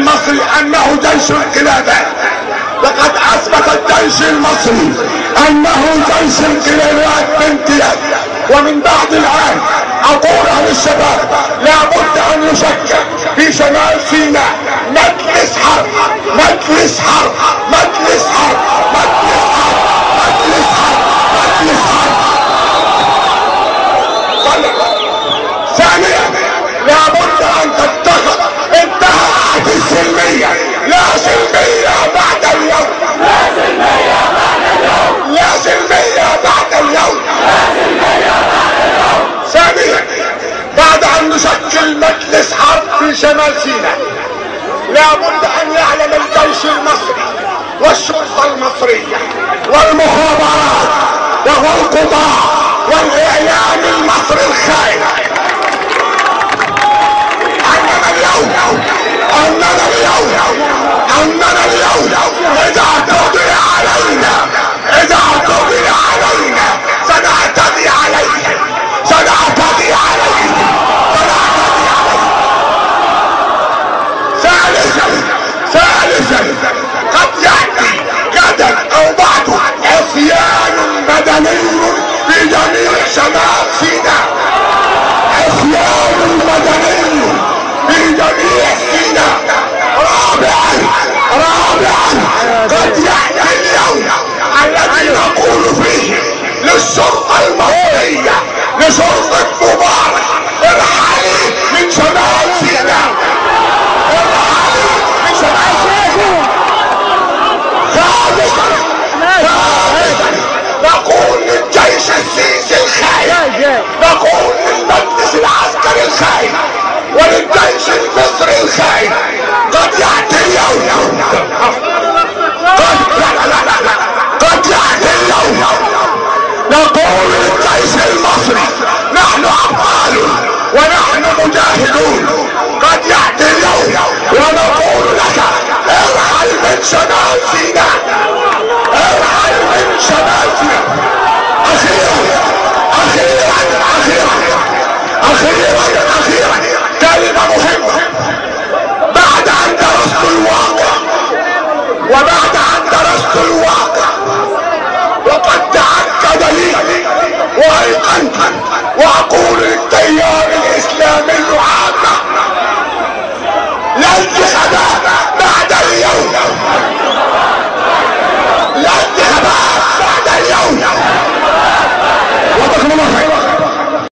المصري انه جيش انقلابات. لقد اثبت الجيش المصري انه جيش انقلابات بامتياز. ومن بعد الان اقولها للشباب، لابد ان يشكل في شمال سيناء مجلس حرب، مجلس حرب، مجلس حرب، مجلس حرب، مجلس حرب، مجلس حرب. ثانيا لابد ان تتخذ انتهاءات السلمية. لا سلمية بعد اليوم، لا سلمية بعد اليوم، لا سلمية بعد اليوم، لا سلمية بعد اليوم. ثانيا بعد ان نشكل مجلس حرب في شمال سيناء لابد ان يعلم الجيش المصري والشرطة المصرية والمخابرات والقضاء والاعلام المصري الخائن اننا اليوم اذا قضي علينا، اذا قضي علينا سنعتدي عليهم، سنعتدي عليهم، سنعتدي عليهم. ثالثا قد ياتي غدا او بعده عصيان مدني في جميع شمال سيناء، عصيان مدني في جميع سيناء. رابعا قد يأتي اليوم الذي نقول فيه للشرطة المصرية، لشرطة مبارك، ارحلي من شمال سيناء، ارحلي من شمال سيناء. ثالثا نقول للجيش السيسي الخاين، نقول للمجلس العسكري الخاين وللجيش المصري الخاين، قد يأتي اليوم، قد يأتي اليوم نقول للجيش المصري نحن أبطال ونحن مجاهدون